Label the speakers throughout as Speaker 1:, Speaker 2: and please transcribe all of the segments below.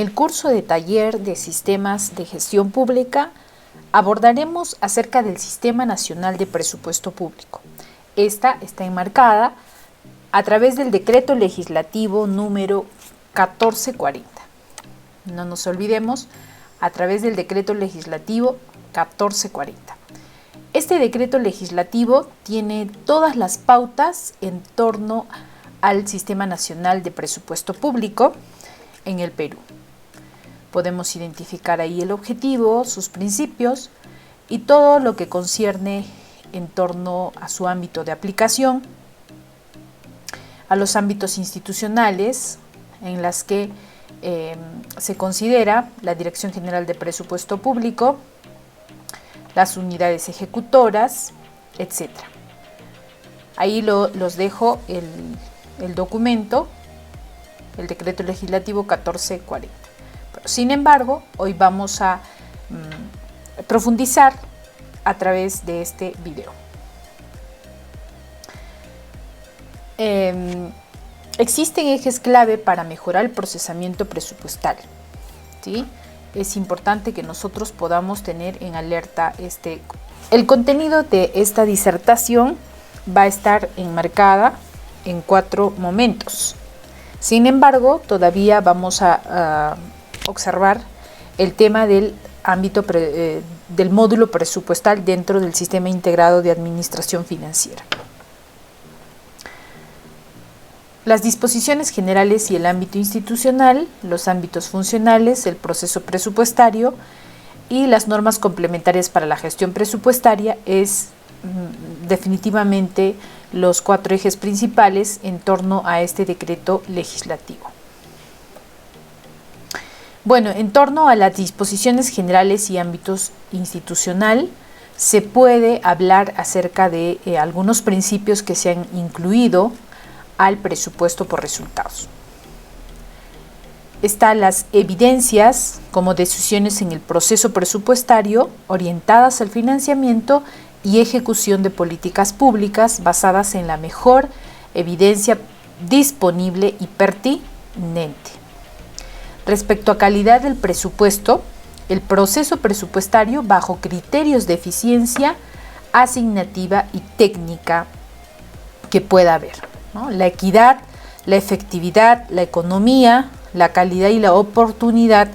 Speaker 1: el curso de taller de sistemas de gestión pública abordaremos acerca del Sistema Nacional de Presupuesto Público. Esta está enmarcada a través del Decreto Legislativo número 1440. No nos olvidemos, a través del Decreto Legislativo 1440. Este decreto legislativo tiene todas las pautas en torno al Sistema Nacional de Presupuesto Público en el Perú. Podemos identificar ahí el objetivo, sus principios y todo lo que concierne en torno a su ámbito de aplicación, a los ámbitos institucionales en las que se considera la Dirección General de Presupuesto Público, las unidades ejecutoras, etc. Ahí los dejo el documento, el decreto legislativo 1440. Sin embargo, hoy vamos a profundizar a través de este video. Existen ejes clave para mejorar el procesamiento presupuestal, ¿sí? Es importante que nosotros podamos tener en alerta el contenido de esta disertación va a estar enmarcada en 4 momentos. Sin embargo, todavía vamos a observar el tema del ámbito del módulo presupuestal dentro del Sistema Integrado de Administración Financiera. Las disposiciones generales y el ámbito institucional, los ámbitos funcionales, el proceso presupuestario y las normas complementarias para la gestión presupuestaria es definitivamente los 4 ejes principales en torno a este decreto legislativo. Bueno, en torno a las disposiciones generales y ámbitos institucional, se puede hablar acerca de algunos principios que se han incluido al presupuesto por resultados. Están las evidencias como decisiones en el proceso presupuestario orientadas al financiamiento y ejecución de políticas públicas basadas en la mejor evidencia disponible y pertinente. Respecto a calidad del presupuesto, el proceso presupuestario bajo criterios de eficiencia, asignativa y técnica que pueda haber, ¿no? La equidad, la efectividad, la economía, la calidad y la oportunidad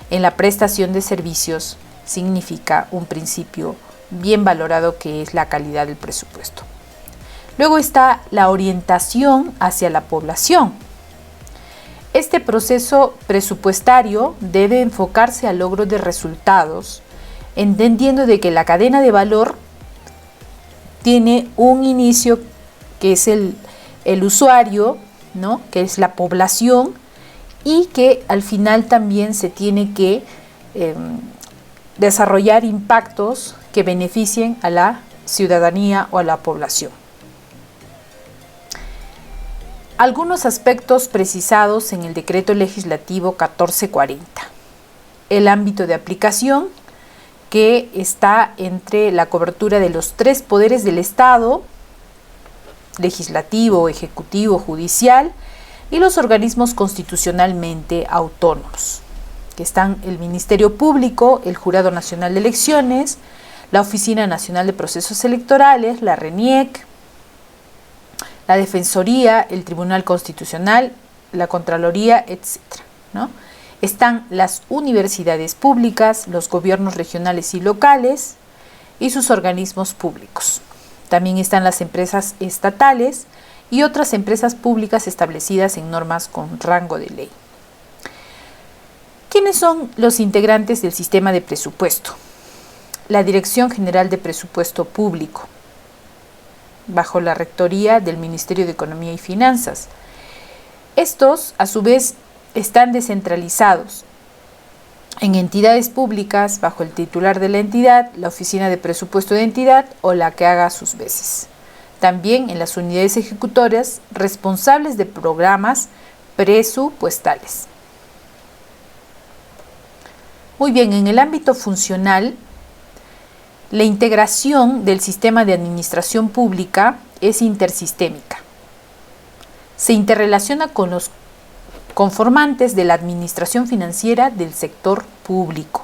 Speaker 1: en la prestación de servicios significa un principio bien valorado que es la calidad del presupuesto. Luego está la orientación hacia la población. Este proceso presupuestario debe enfocarse al logro de resultados, entendiendo de que la cadena de valor tiene un inicio que es el usuario, ¿no? Que es la población, y que al final también se tiene que desarrollar impactos que beneficien a la ciudadanía o a la población. Algunos aspectos precisados en el Decreto Legislativo 1440. El ámbito de aplicación, que está entre la cobertura de los 3 poderes del Estado, legislativo, ejecutivo, judicial, y los organismos constitucionalmente autónomos, que están el Ministerio Público, el Jurado Nacional de Elecciones, la Oficina Nacional de Procesos Electorales, la RENIEC, la Defensoría, el Tribunal Constitucional, la Contraloría, etc., ¿no? Están las universidades públicas, los gobiernos regionales y locales y sus organismos públicos. También están las empresas estatales y otras empresas públicas establecidas en normas con rango de ley. ¿Quiénes son los integrantes del sistema de presupuesto? La Dirección General de Presupuesto Público, bajo la rectoría del Ministerio de Economía y Finanzas. Estos, a su vez, están descentralizados en entidades públicas bajo el titular de la entidad, la oficina de presupuesto de entidad o la que haga sus veces. También en las unidades ejecutoras responsables de programas presupuestales. Muy bien, en el ámbito funcional, la integración del sistema de administración pública es intersistémica. Se interrelaciona con los conformantes de la administración financiera del sector público,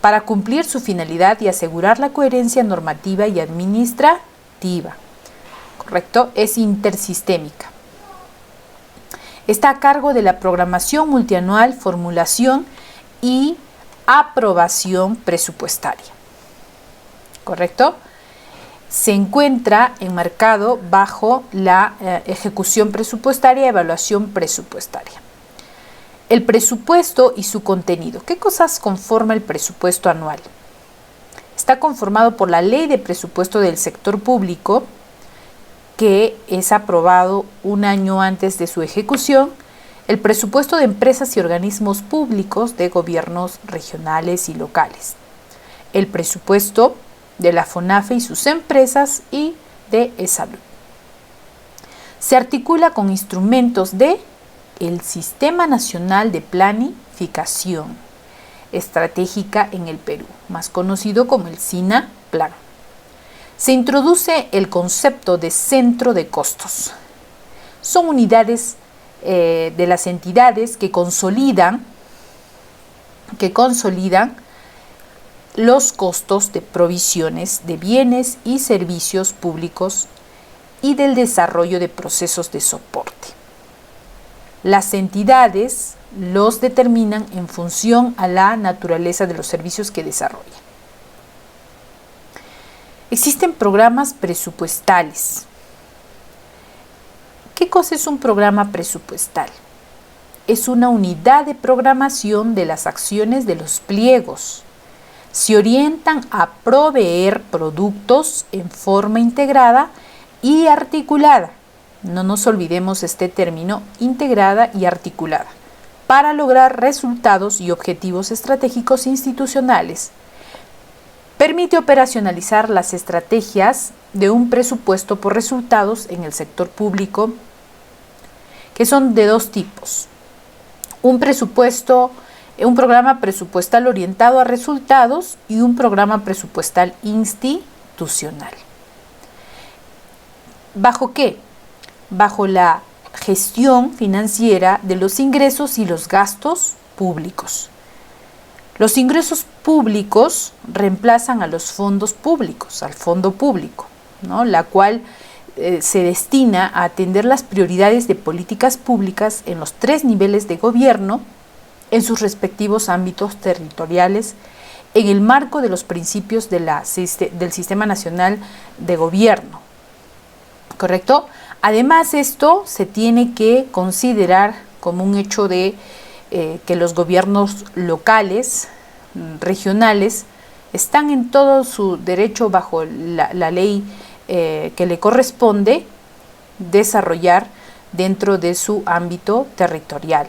Speaker 1: para cumplir su finalidad y asegurar la coherencia normativa y administrativa. ¿Correcto? Es intersistémica. Está a cargo de la programación multianual, formulación y aprobación presupuestaria. ¿Correcto? Se encuentra enmarcado bajo la ejecución presupuestaria y evaluación presupuestaria. El presupuesto y su contenido. ¿Qué cosas conforma el presupuesto anual? Está conformado por la Ley de Presupuesto del Sector Público, que es aprobado un año antes de su ejecución, el presupuesto de empresas y organismos públicos de gobiernos regionales y locales, el presupuesto de la FONAFE y sus empresas y de ESALUD. Se articula con instrumentos de el Sistema Nacional de Planificación Estratégica en el Perú, más conocido como el SINA-Plan. Se introduce el concepto de centro de costos. Son unidades de las entidades que consolidan los costos de provisiones de bienes y servicios públicos y del desarrollo de procesos de soporte. Las entidades los determinan en función a la naturaleza de los servicios que desarrollan. Existen programas presupuestales. ¿Qué cosa es un programa presupuestal? Es una unidad de programación de las acciones de los pliegos. Se orientan a proveer productos en forma integrada y articulada. No nos olvidemos este término, integrada y articulada, para lograr resultados y objetivos estratégicos institucionales. Permite operacionalizar las estrategias de un presupuesto por resultados en el sector público, que son de dos tipos. Un programa presupuestal orientado a resultados y un programa presupuestal institucional. ¿Bajo qué? Bajo la gestión financiera de los ingresos y los gastos públicos. Los ingresos públicos reemplazan a los fondos públicos, al fondo público, ¿no? La cual se destina a atender las prioridades de políticas públicas en los 3 niveles de gobierno, en sus respectivos ámbitos territoriales, en el marco de los principios del Sistema Nacional de Gobierno. ¿Correcto? Además, esto se tiene que considerar como un hecho de que los gobiernos locales, regionales, están en todo su derecho bajo la ley que le corresponde desarrollar dentro de su ámbito territorial.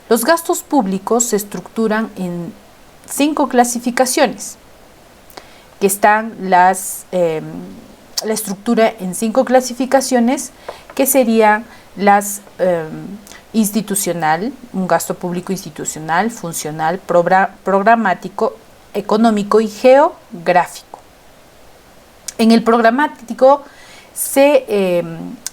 Speaker 1: Los gastos públicos se estructuran en 5 clasificaciones, que están la estructura en 5 clasificaciones, que serían las institucional, un gasto público institucional, funcional, programático, económico y geográfico. En el programático se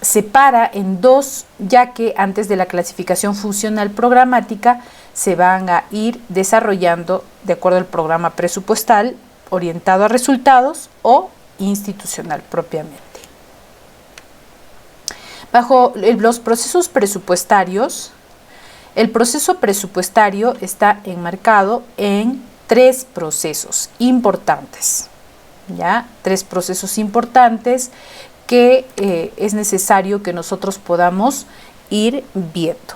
Speaker 1: separa en 2, ya que antes de la clasificación funcional programática se van a ir desarrollando de acuerdo al programa presupuestal orientado a resultados o institucional propiamente. Bajo los procesos presupuestarios, el proceso presupuestario está enmarcado en 3 procesos importantes, ¿ya? 3 procesos importantes que es necesario que nosotros podamos ir viendo.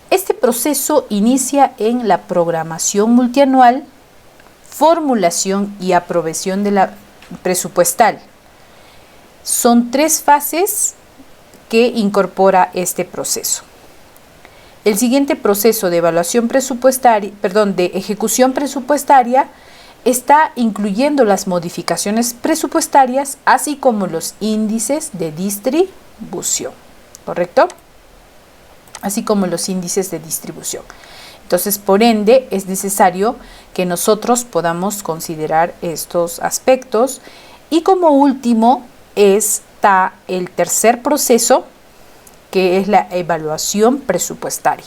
Speaker 1: Este proceso inicia en la programación multianual, formulación y aprobación de la presupuestal. Son 3 fases que incorpora este proceso. El siguiente proceso de evaluación presupuestaria, de ejecución presupuestaria, está incluyendo las modificaciones presupuestarias, así como los índices de distribución, ¿correcto? Así como los índices de distribución. Entonces, por ende, es necesario que nosotros podamos considerar estos aspectos. Y como último es está el tercer proceso, que es la evaluación presupuestaria,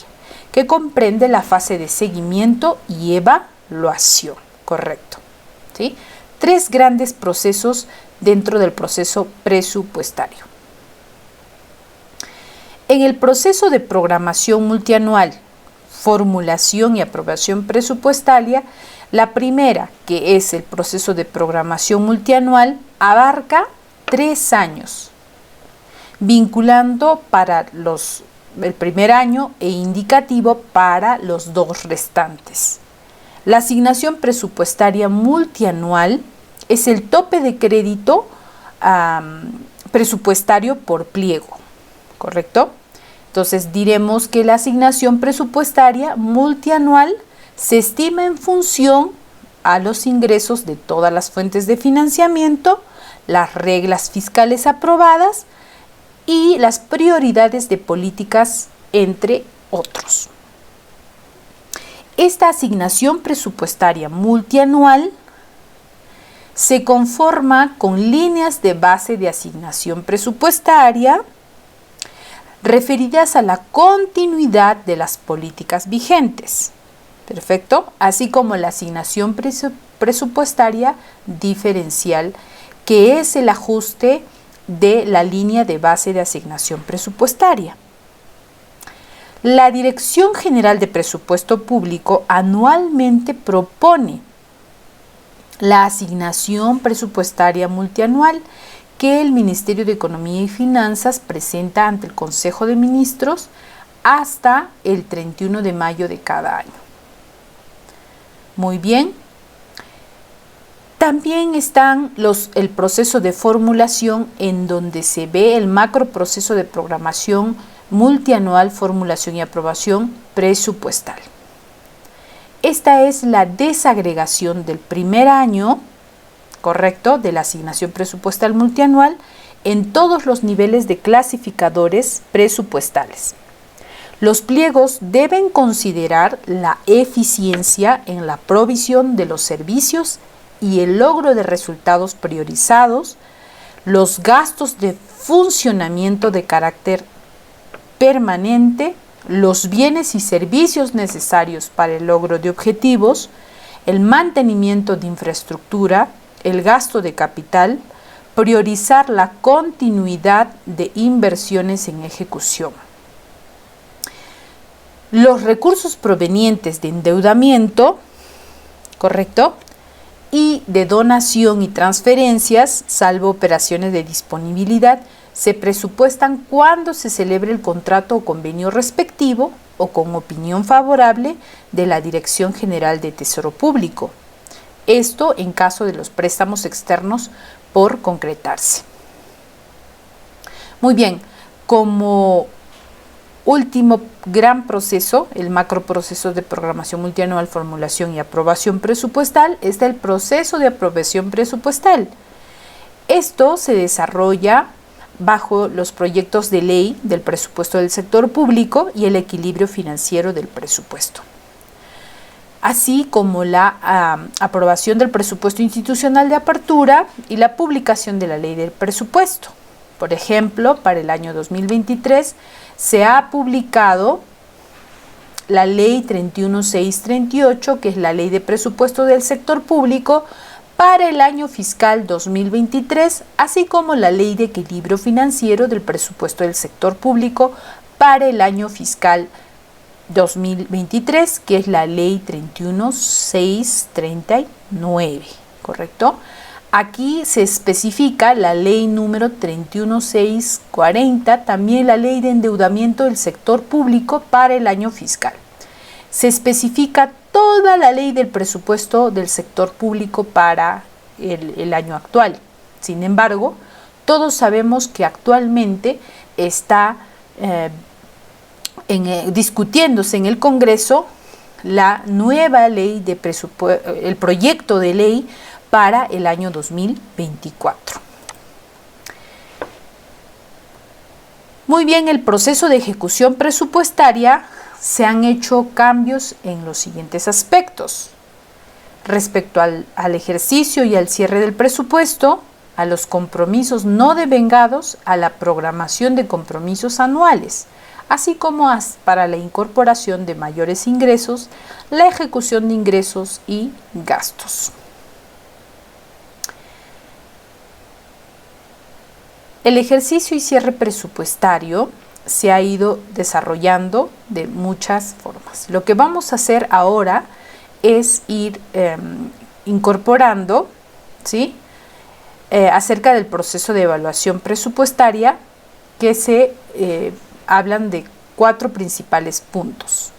Speaker 1: que comprende la fase de seguimiento y evaluación, correcto, ¿sí? 3 grandes procesos dentro del proceso presupuestario. En el proceso de programación multianual, formulación y aprobación presupuestaria, la primera, que es el proceso de programación multianual, abarca 3 años, vinculando para el primer año e indicativo para los 2 restantes. La asignación presupuestaria multianual es el tope de crédito presupuestario por pliego, ¿correcto? Entonces diremos que la asignación presupuestaria multianual se estima en función a los ingresos de todas las fuentes de financiamiento, las reglas fiscales aprobadas y las prioridades de políticas, entre otros. Esta asignación presupuestaria multianual se conforma con líneas de base de asignación presupuestaria referidas a la continuidad de las políticas vigentes. Perfecto, así como la asignación presupuestaria diferencial, que es el ajuste de la línea de base de asignación presupuestaria. La Dirección General de Presupuesto Público anualmente propone la asignación presupuestaria multianual que el Ministerio de Economía y Finanzas presenta ante el Consejo de Ministros hasta el 31 de mayo de cada año. Muy bien. También están el proceso de formulación, en donde se ve el macroproceso de programación multianual, formulación y aprobación presupuestal. Esta es la desagregación del primer año, correcto, de la asignación presupuestal multianual en todos los niveles de clasificadores presupuestales. Los pliegos deben considerar la eficiencia en la provisión de los servicios y el logro de resultados priorizados, los gastos de funcionamiento de carácter permanente, los bienes y servicios necesarios para el logro de objetivos, el mantenimiento de infraestructura, el gasto de capital, priorizar la continuidad de inversiones en ejecución. Los recursos provenientes de endeudamiento, ¿correcto?, y de donación y transferencias, salvo operaciones de disponibilidad, se presupuestan cuando se celebre el contrato o convenio respectivo o con opinión favorable de la Dirección General de Tesoro Público. Esto en caso de los préstamos externos por concretarse. Muy bien, como último gran proceso, el macroproceso de programación multianual, formulación y aprobación presupuestal, está el proceso de aprobación presupuestal. Esto se desarrolla bajo los proyectos de ley del presupuesto del sector público y el equilibrio financiero del presupuesto, así como la aprobación del presupuesto institucional de apertura y la publicación de la ley del presupuesto. Por ejemplo, para el año 2023 se ha publicado la ley 31638, que es la ley de presupuesto del sector público para el año fiscal 2023, así como la ley de equilibrio financiero del presupuesto del sector público para el año fiscal 2023, que es la ley 31639, ¿correcto? Aquí se especifica la ley número 31640, también la ley de endeudamiento del sector público para el año fiscal. Se especifica toda la ley del presupuesto del sector público para el año actual. Sin embargo, todos sabemos que actualmente está discutiéndose en el Congreso la nueva ley de presupuesto, el proyecto de ley para el año 2024. Muy bien, el proceso de ejecución presupuestaria se han hecho cambios en los siguientes aspectos. Respecto al ejercicio y al cierre del presupuesto, a los compromisos no devengados a la programación de compromisos anuales, así como para la incorporación de mayores ingresos, la ejecución de ingresos y gastos. El ejercicio y cierre presupuestario se ha ido desarrollando de muchas formas. Lo que vamos a hacer ahora es ir incorporando, ¿sí?, acerca del proceso de evaluación presupuestaria, que se hablan de 4 principales puntos: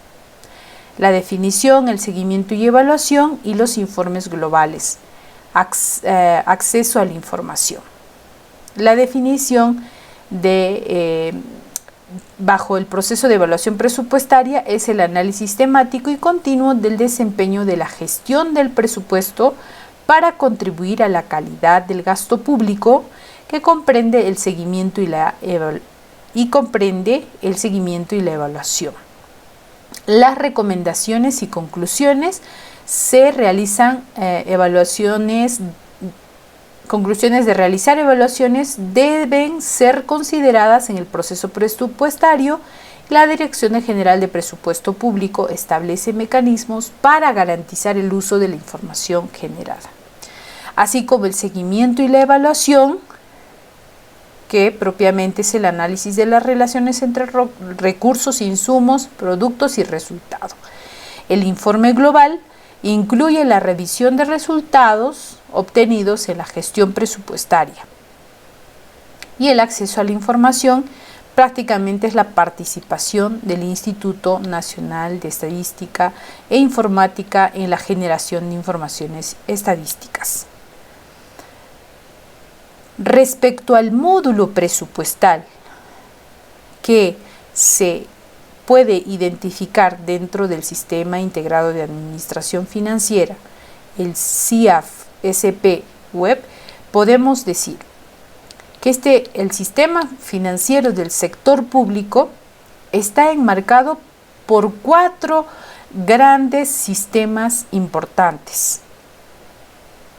Speaker 1: la definición, el seguimiento y evaluación y los informes globales, acceso a la información. La definición bajo el proceso de evaluación presupuestaria es el análisis temático y continuo del desempeño de la gestión del presupuesto para contribuir a la calidad del gasto público, que comprende el seguimiento y la evaluación. Las recomendaciones y conclusiones se realizan conclusiones de realizar evaluaciones deben ser consideradas en el proceso presupuestario. La Dirección General de Presupuesto Público establece mecanismos para garantizar el uso de la información generada, así como el seguimiento y la evaluación, que propiamente es el análisis de las relaciones entre recursos, insumos, productos y resultados. El informe global incluye la revisión de resultados obtenidos en la gestión presupuestaria. Y el acceso a la información prácticamente es la participación del Instituto Nacional de Estadística e Informática en la generación de informaciones estadísticas. Respecto al módulo presupuestal que se puede identificar dentro del Sistema Integrado de Administración Financiera, el SIAF-SP Web, podemos decir que el sistema financiero del sector público está enmarcado por 4 grandes sistemas importantes.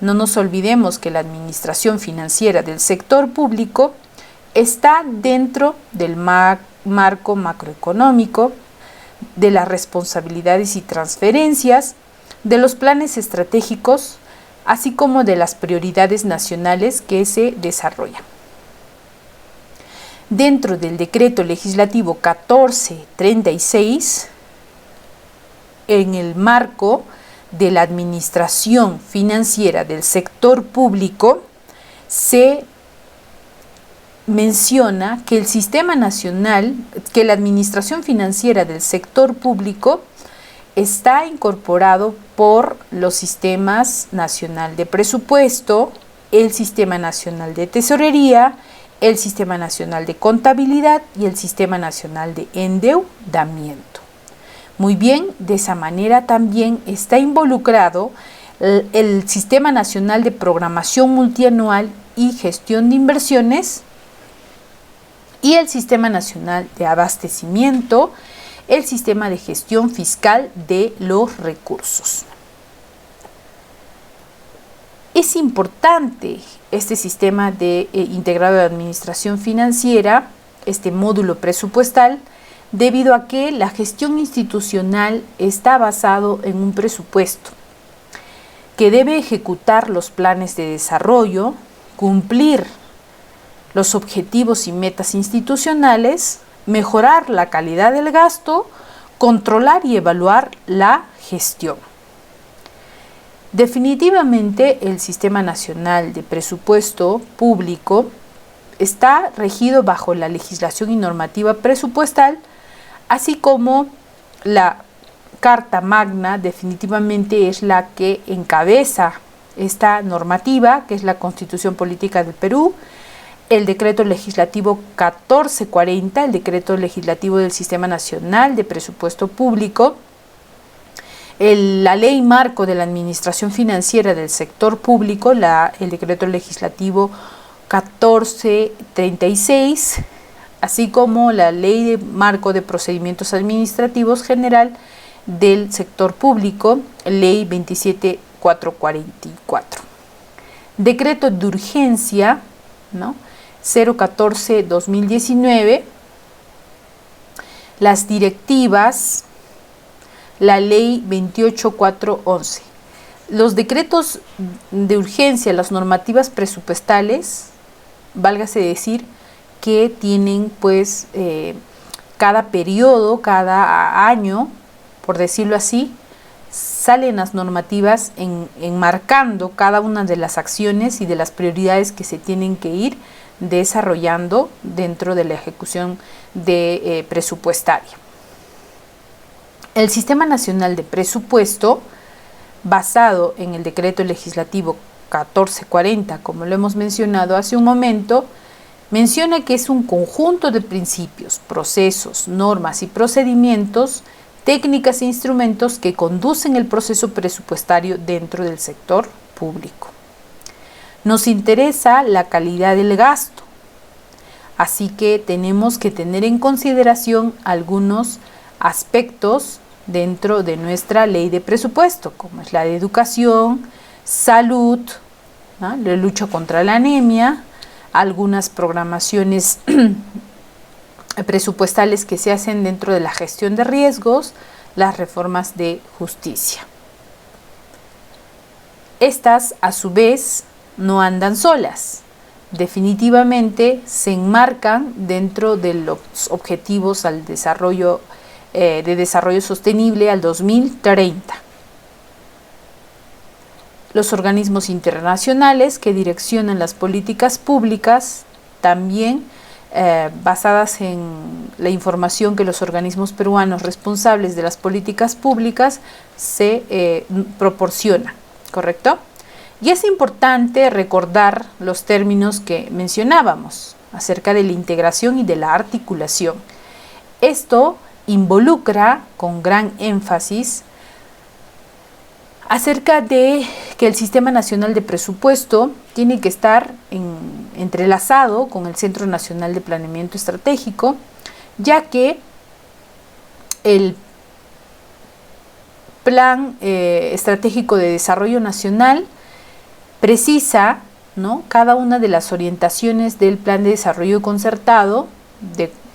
Speaker 1: No nos olvidemos que la administración financiera del sector público está dentro del marco macroeconómico, de las responsabilidades y transferencias, de los planes estratégicos, así como de las prioridades nacionales que se desarrollan. Dentro del Decreto Legislativo 1436, en el marco de la administración financiera del sector público, se menciona que la administración financiera del sector público está incorporado por los sistemas nacional de presupuesto, el Sistema Nacional de Tesorería, el Sistema Nacional de Contabilidad y el Sistema Nacional de Endeudamiento. Muy bien, de esa manera también está involucrado el Sistema Nacional de Programación Multianual y Gestión de Inversiones y el Sistema Nacional de Abastecimiento, el Sistema de Gestión Fiscal de los Recursos. Es importante este sistema integrado de administración financiera, este módulo presupuestal, debido a que la gestión institucional está basado en un presupuesto que debe ejecutar los planes de desarrollo, cumplir los objetivos y metas institucionales, mejorar la calidad del gasto, controlar y evaluar la gestión. Definitivamente, el Sistema Nacional de Presupuesto Público está regido bajo la legislación y normativa presupuestal, así como la Carta Magna definitivamente es la que encabeza esta normativa, que es la Constitución Política del Perú, el Decreto Legislativo 1440, el Decreto Legislativo del Sistema Nacional de Presupuesto Público, la Ley Marco de la Administración Financiera del Sector Público, el Decreto Legislativo 1436, así como la Ley de Marco de Procedimientos Administrativos General del Sector Público, Ley 27444. Decreto de urgencia, ¿no? 014-2019, las directivas, la ley 28411. Los decretos de urgencia, las normativas presupuestales, válgase decir que tienen pues cada periodo, cada año, por decirlo así, salen las normativas enmarcando cada una de las acciones y de las prioridades que se tienen que ir desarrollando dentro de la ejecución presupuestaria. El Sistema Nacional de Presupuesto, basado en el Decreto Legislativo 1440, como lo hemos mencionado hace un momento, menciona que es un conjunto de principios, procesos, normas y procedimientos, técnicas e instrumentos que conducen el proceso presupuestario dentro del sector público. Nos interesa la calidad del gasto, así que tenemos que tener en consideración algunos aspectos dentro de nuestra ley de presupuesto, como es la de educación, salud, ¿no? La lucha contra la anemia, algunas programaciones presupuestales que se hacen dentro de la gestión de riesgos, las reformas de justicia. Estas, a su vez, no andan solas. Definitivamente se enmarcan dentro de los objetivos al desarrollo de desarrollo sostenible al 2030. Los organismos internacionales que direccionan las políticas públicas también basadas en la información que los organismos peruanos responsables de las políticas públicas se proporcionan, ¿correcto? Y es importante recordar los términos que mencionábamos acerca de la integración y de la articulación. Esto involucra con gran énfasis acerca de que el Sistema Nacional de Presupuesto tiene que estar entrelazado con el Centro Nacional de Planeamiento Estratégico, ya que el Plan Estratégico de Desarrollo Nacional precisa, ¿no?, cada una de las orientaciones del Plan de Desarrollo Concertado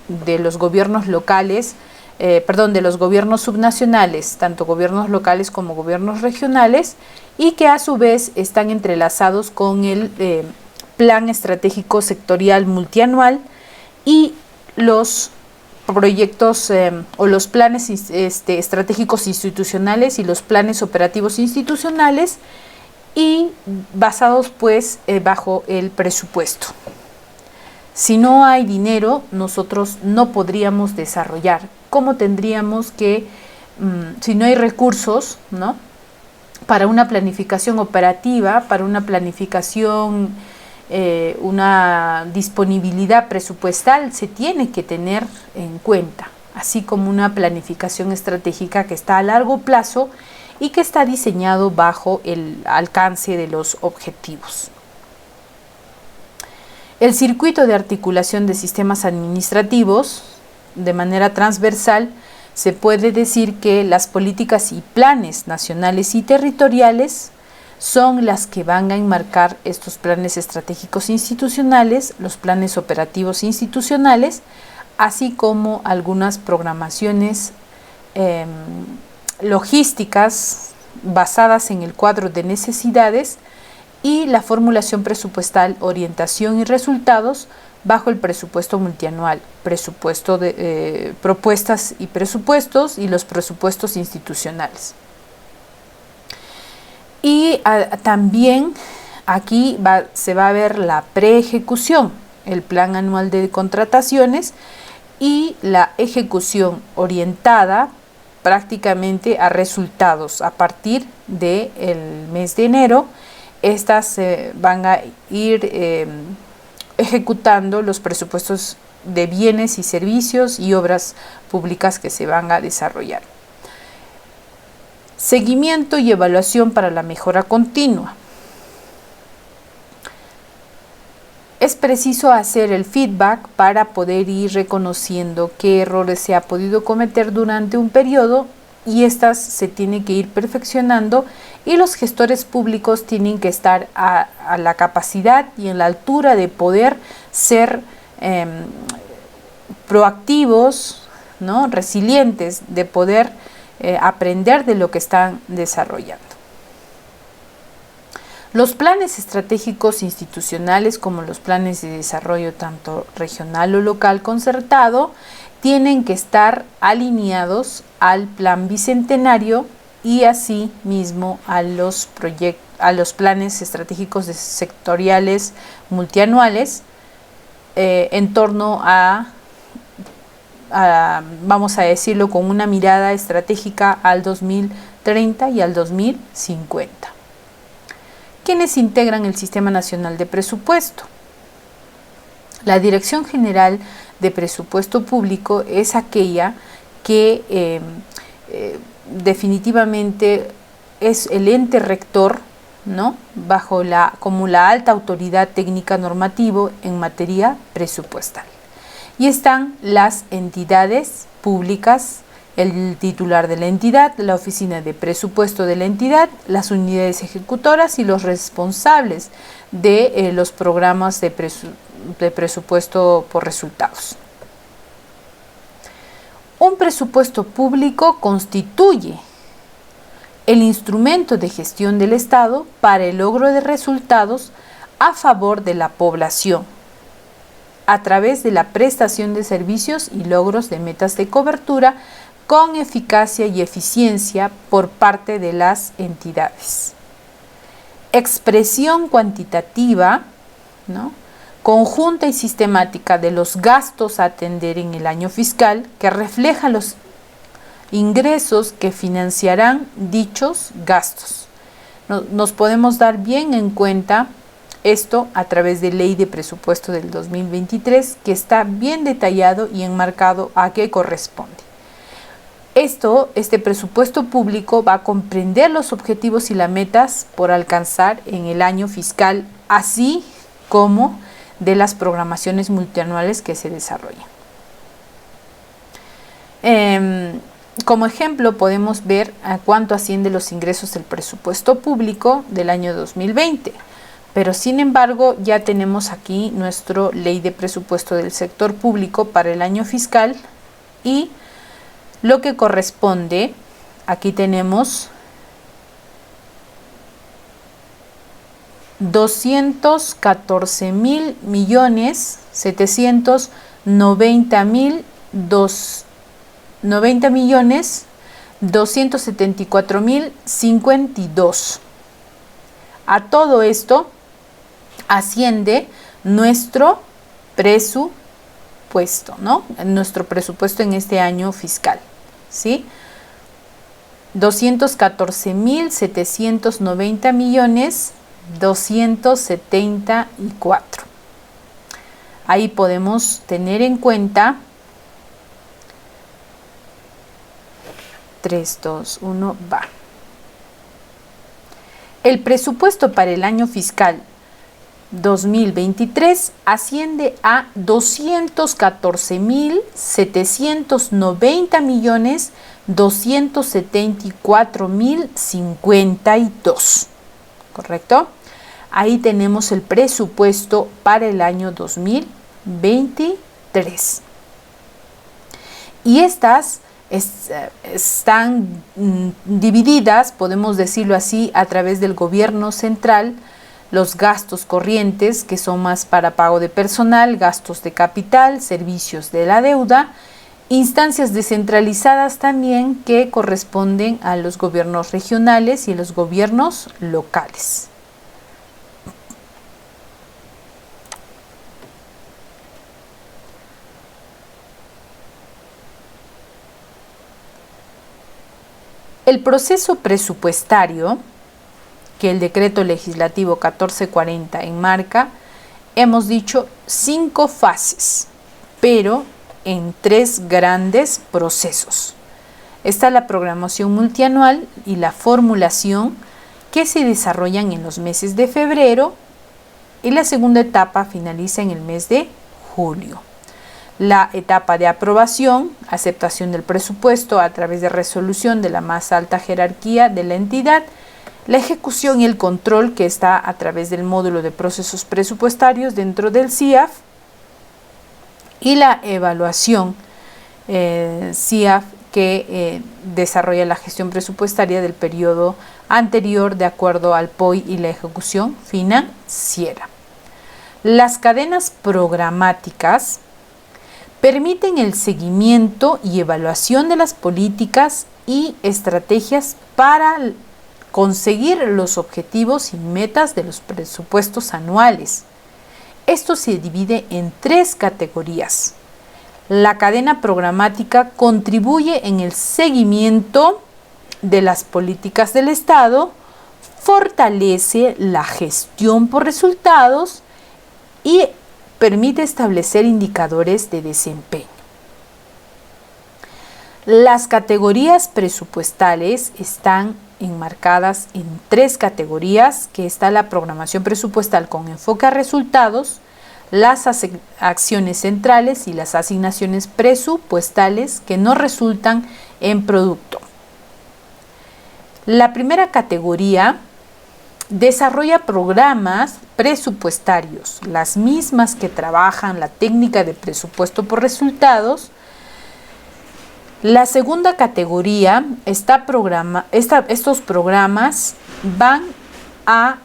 Speaker 1: de los gobiernos locales, de los gobiernos subnacionales, tanto gobiernos locales como gobiernos regionales, y que a su vez están entrelazados con el Plan Estratégico Sectorial Multianual y los proyectos o los planes estratégicos institucionales y los planes operativos institucionales, y basados pues bajo el presupuesto. Si no hay dinero, nosotros no podríamos desarrollar. ¿Cómo tendríamos que, si no hay recursos, ¿no?, para una planificación operativa, para una planificación, una disponibilidad presupuestal, se tiene que tener en cuenta, así como una planificación estratégica que está a largo plazo y que está diseñado bajo el alcance de los objetivos. El circuito de articulación de sistemas administrativos, de manera transversal, se puede decir que las políticas y planes nacionales y territoriales son las que van a enmarcar estos planes estratégicos institucionales, los planes operativos institucionales, así como algunas programaciones logísticas basadas en el cuadro de necesidades y la formulación presupuestal, orientación y resultados bajo el presupuesto multianual, presupuesto de propuestas y presupuestos y los presupuestos institucionales. Y también aquí se va a ver la preejecución, el plan anual de contrataciones y la ejecución orientada prácticamente a resultados a partir del mes de enero. Estas van a ir ejecutando los presupuestos de bienes y servicios y obras públicas que se van a desarrollar. Seguimiento y evaluación para la mejora continua. Es preciso hacer el feedback para poder ir reconociendo qué errores se ha podido cometer durante un periodo y estas se tienen que ir perfeccionando, y los gestores públicos tienen que estar a la capacidad y en la altura de poder ser proactivos, ¿no? Resilientes, de poder aprender de lo que están desarrollando. Los planes estratégicos institucionales, como los planes de desarrollo tanto regional o local concertado, tienen que estar alineados al plan bicentenario y así mismo a los planes estratégicos sectoriales multianuales en torno a, vamos a decirlo, con una mirada estratégica al 2030 y al 2050. ¿Quiénes integran el Sistema Nacional de Presupuesto? La Dirección General de Presupuesto Público es aquella que definitivamente es el ente rector, ¿no? Como la alta autoridad técnica normativo en materia presupuestal. Y están las entidades públicas, el titular de la entidad, la oficina de presupuesto de la entidad, las unidades ejecutoras y los responsables de los programas de presupuesto por resultados. Un presupuesto público constituye el instrumento de gestión del Estado para el logro de resultados a favor de la población, a través de la prestación de servicios y logros de metas de cobertura con eficacia y eficiencia por parte de las entidades. Expresión cuantitativa, ¿no?, conjunta y sistemática de los gastos a atender en el año fiscal, que refleja los ingresos que financiarán dichos gastos. Nos podemos dar bien en cuenta esto a través de Ley de Presupuesto del 2023, que está bien detallado y enmarcado a qué corresponde. Este presupuesto público va a comprender los objetivos y las metas por alcanzar en el año fiscal, así como de las programaciones multianuales que se desarrollan. Como ejemplo, podemos ver a cuánto asciende los ingresos del presupuesto público del año 2020. Pero sin embargo, ya tenemos aquí nuestra ley de presupuesto del sector público para el año fiscal, y lo que corresponde, aquí tenemos 214.270.274.052. A todo esto asciende nuestro presupuesto, ¿no? Nuestro presupuesto en este año fiscal, ¿sí? 214.790.274. Ahí podemos tener en cuenta 3, 2, 1, va. El presupuesto para el año fiscal 2023 asciende a 214.790.274.052, ¿correcto? Ahí tenemos el presupuesto para el año 2023. Y estas están divididas, podemos decirlo así, a través del gobierno central, los gastos corrientes, que son más para pago de personal, gastos de capital, servicios de la deuda, instancias descentralizadas también que corresponden a los gobiernos regionales y los gobiernos locales. El proceso presupuestario que el decreto legislativo 1440 enmarca, hemos dicho 5 fases, pero en 3 grandes procesos. Está la programación multianual y la formulación, que se desarrollan en los meses de febrero, y la segunda etapa finaliza en el mes de julio. la etapa de aprobación, aceptación del presupuesto a través de resolución de la más alta jerarquía de la entidad, la ejecución y el control, que está a través del módulo de procesos presupuestarios dentro del CIAF, y la evaluación CIAF, que desarrolla la gestión presupuestaria del periodo anterior de acuerdo al POI y la ejecución financiera. Las cadenas programáticas permiten el seguimiento y evaluación de las políticas y estrategias para conseguir los objetivos y metas de los presupuestos anuales. Esto se divide en 3 categorías. La cadena programática contribuye en el seguimiento de las políticas del Estado, fortalece la gestión por resultados y permite establecer indicadores de desempeño. Las categorías presupuestales están enmarcadas en 3 categorías, que está la programación presupuestal con enfoque a resultados, las acciones centrales y las asignaciones presupuestales que no resultan en producto. La primera categoría desarrolla programas presupuestarios, las mismas que trabajan la técnica de presupuesto por resultados. La segunda categoría, estos programas van a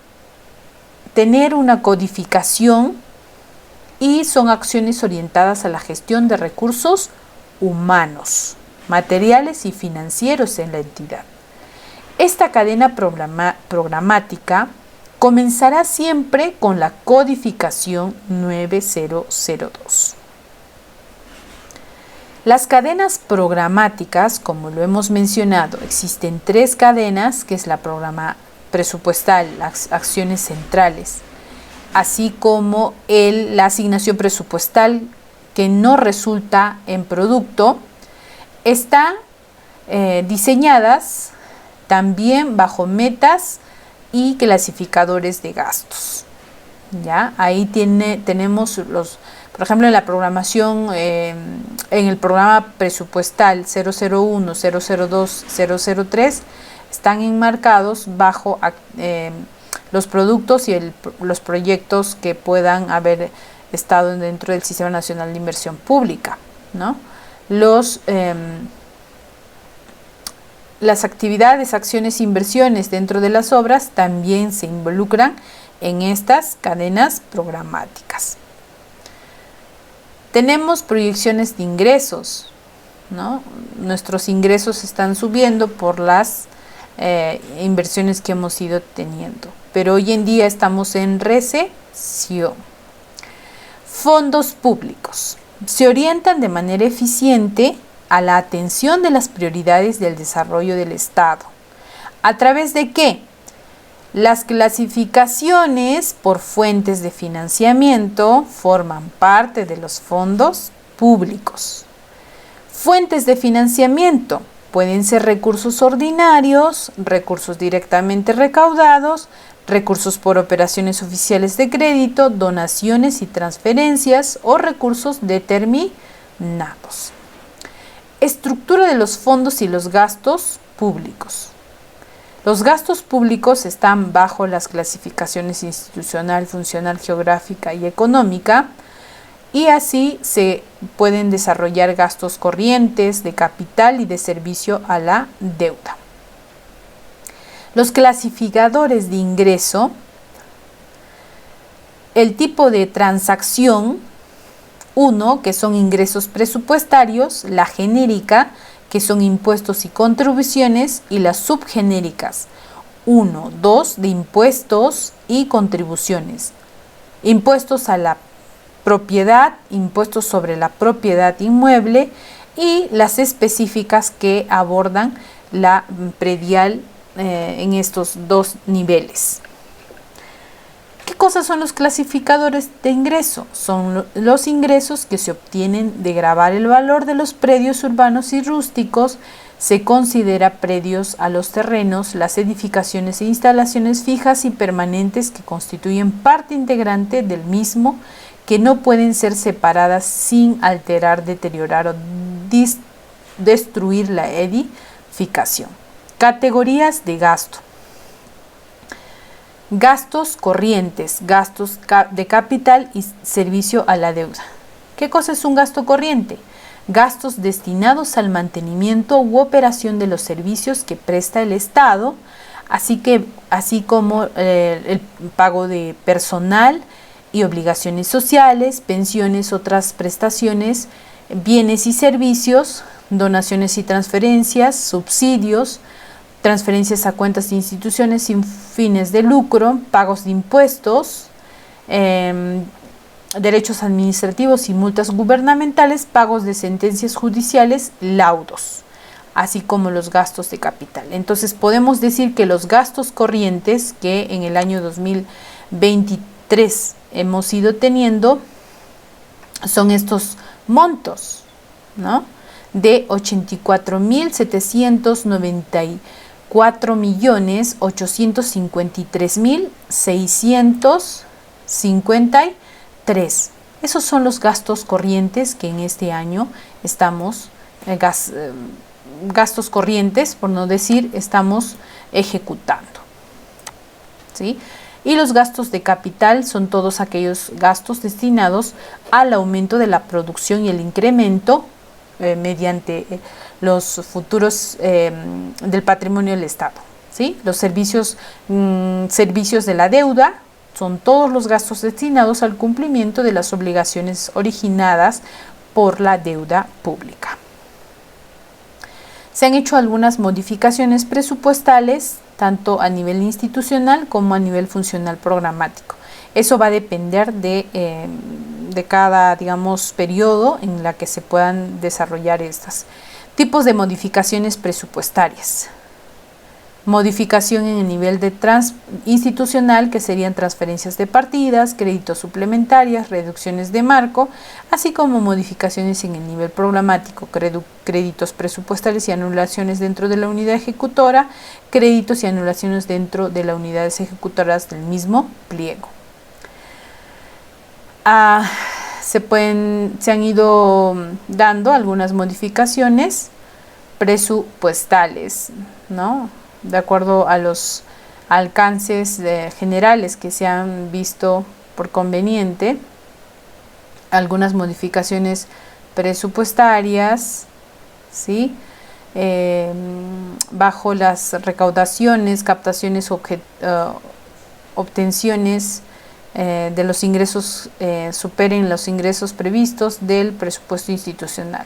Speaker 1: tener una codificación y son acciones orientadas a la gestión de recursos humanos, materiales y financieros en la entidad. Esta cadena programática comenzará siempre con la codificación 9002. Las cadenas programáticas, como lo hemos mencionado, existen 3 cadenas, que es la programa presupuestal, las acciones centrales, así como la asignación presupuestal que no resulta en producto. Están diseñadas también bajo metas y clasificadores de gastos. ¿Ya? Ahí tenemos por ejemplo, en la programación, en el programa presupuestal 001, 002, 003, están enmarcados bajo los productos y los proyectos que puedan haber estado dentro del Sistema Nacional de Inversión Pública, ¿no? Las actividades, acciones e inversiones dentro de las obras también se involucran en estas cadenas programáticas. Tenemos proyecciones de ingresos, ¿no? Nuestros ingresos están subiendo por las inversiones que hemos ido teniendo, pero hoy en día estamos en recesión. Fondos públicos se orientan de manera eficiente a la atención de las prioridades del desarrollo del Estado. ¿A través de qué? Las clasificaciones por fuentes de financiamiento forman parte de los fondos públicos. Fuentes de financiamiento pueden ser recursos ordinarios, recursos directamente recaudados, recursos por operaciones oficiales de crédito, donaciones y transferencias o recursos determinados. Estructura de los fondos y los gastos públicos. Los gastos públicos están bajo las clasificaciones institucional, funcional, geográfica y económica, y así se pueden desarrollar gastos corrientes, de capital y de servicio a la deuda. Los clasificadores de ingreso, el tipo de transacción, 1, que son ingresos presupuestarios, la genérica, que son impuestos y contribuciones, y las subgenéricas, 1, 2, de impuestos y contribuciones. Impuestos a la propiedad, impuestos sobre la propiedad inmueble, y las específicas que abordan la predial en estos 2 niveles. ¿Qué cosas son los clasificadores de ingreso? Son los ingresos que se obtienen de gravar el valor de los predios urbanos y rústicos. Se considera predios a los terrenos, las edificaciones e instalaciones fijas y permanentes que constituyen parte integrante del mismo, que no pueden ser separadas sin alterar, deteriorar o destruir la edificación. Categorías de gasto. Gastos corrientes, gastos de capital y servicio a la deuda. ¿Qué cosa es un gasto corriente? Gastos destinados al mantenimiento u operación de los servicios que presta el Estado, así como el pago de personal y obligaciones sociales, pensiones, otras prestaciones, bienes y servicios, donaciones y transferencias, subsidios, transferencias a cuentas de instituciones sin fines de lucro, pagos de impuestos, derechos administrativos y multas gubernamentales, pagos de sentencias judiciales, laudos, así como los gastos de capital. Entonces podemos decir que los gastos corrientes que en el año 2023 hemos ido teniendo son estos montos, ¿no? De 84.794.853.653. Esos son los gastos corrientes que en este año estamos, gastos corrientes, por no decir, estamos ejecutando, ¿sí? Y los gastos de capital son todos aquellos gastos destinados al aumento de la producción y el incremento mediante los futuros del patrimonio del Estado, ¿sí? Los servicios de la deuda son todos los gastos destinados al cumplimiento de las obligaciones originadas por la deuda pública. Se han hecho algunas modificaciones presupuestales, tanto a nivel institucional como a nivel funcional programático. Eso va a depender de cada, digamos, periodo en la que se puedan desarrollar estos tipos de modificaciones presupuestarias. Modificación en el nivel de institucional, que serían transferencias de partidas, créditos suplementarias, reducciones de marco, así como modificaciones en el nivel programático, créditos presupuestales y anulaciones dentro de la unidad ejecutora, créditos y anulaciones dentro de las unidades ejecutoras del mismo pliego. Se han ido dando algunas modificaciones presupuestales, ¿no? De acuerdo a los alcances generales que se han visto por conveniente, algunas modificaciones presupuestarias, ¿sí? Bajo las recaudaciones, captaciones, obtenciones de los ingresos superen los ingresos previstos del presupuesto institucional.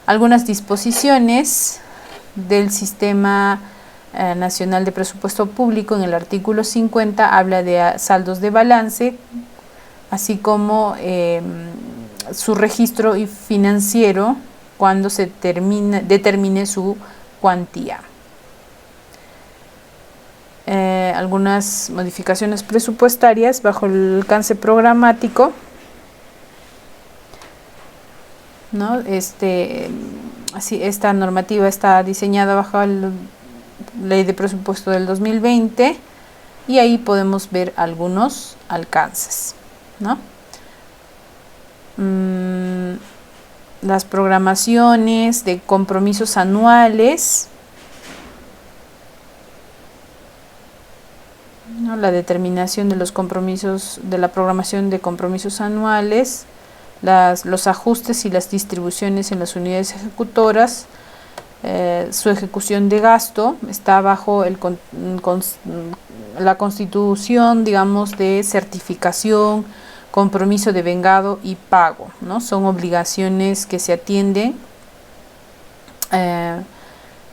Speaker 1: Algunas disposiciones del Sistema Nacional de Presupuesto Público en el artículo 50 habla de saldos de balance, así como su registro financiero cuando se determine su cuantía. Algunas modificaciones presupuestarias bajo el alcance programático, ¿no? Esta normativa está diseñada bajo la Ley de Presupuesto del 2020 y ahí podemos ver algunos alcances, ¿no? Las programaciones de compromisos anuales, ¿no? La determinación de los compromisos, de la programación de compromisos anuales, los ajustes y las distribuciones en las unidades ejecutoras, su ejecución de gasto está bajo la constitución, digamos, de certificación, compromiso de vengado y pago, ¿no? Son obligaciones que se atienden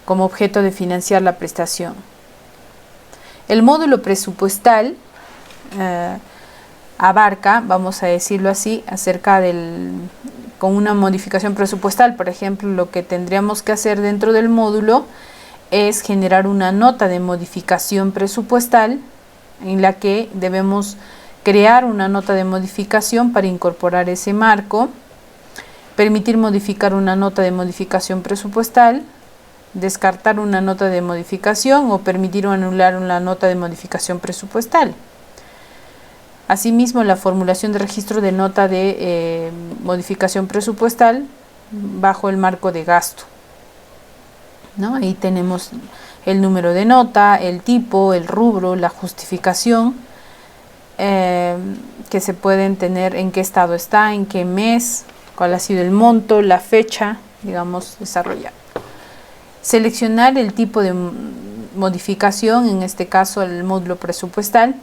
Speaker 1: como objeto de financiar la prestación. El módulo presupuestal abarca, vamos a decirlo así, con una modificación presupuestal, por ejemplo, lo que tendríamos que hacer dentro del módulo es generar una nota de modificación presupuestal en la que debemos crear una nota de modificación para incorporar ese marco, permitir modificar una nota de modificación presupuestal, descartar una nota de modificación o permitir o anular una nota de modificación presupuestal. Asimismo, la formulación de registro de nota de modificación presupuestal bajo el marco de gasto, ¿no? Ahí tenemos el número de nota, el tipo, el rubro, la justificación, que se pueden tener, en qué estado está, en qué mes, cuál ha sido el monto, la fecha, digamos, desarrollada. Seleccionar el tipo de modificación, en este caso el módulo presupuestal,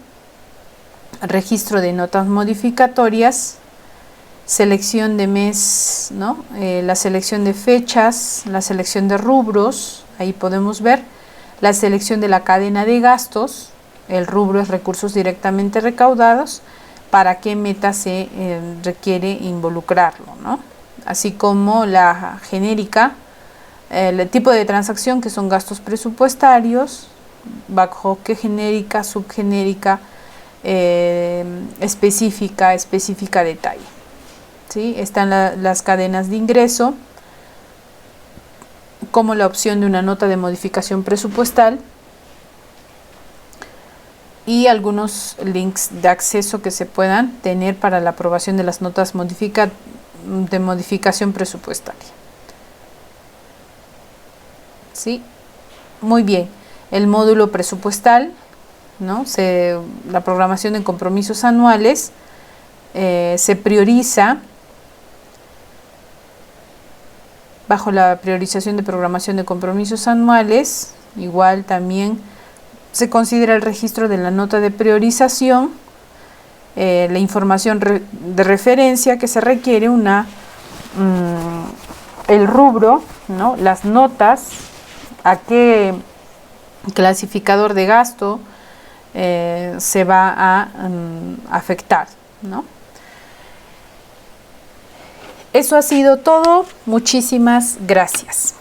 Speaker 1: registro de notas modificatorias, selección de mes, ¿no? La selección de fechas, la selección de rubros, ahí podemos ver, la selección de la cadena de gastos, el rubro es recursos directamente recaudados, para qué meta se requiere involucrarlo, ¿no? Así como la genérica, el tipo de transacción, que son gastos presupuestarios, bajo qué genérica, subgenérica, específica detalle, ¿sí? Están las cadenas de ingreso, como la opción de una nota de modificación presupuestal y algunos links de acceso que se puedan tener para la aprobación de las notas de modificación presupuestaria. ¿Sí? Muy bien. El módulo presupuestal, ¿no? La programación de compromisos anuales se prioriza bajo la priorización de programación de compromisos anuales. Igual también se considera el registro de la nota de priorización, la información de referencia que se requiere, el rubro, ¿no? Las notas, a qué clasificador de gasto se va a afectar, ¿no? Eso ha sido todo. Muchísimas gracias.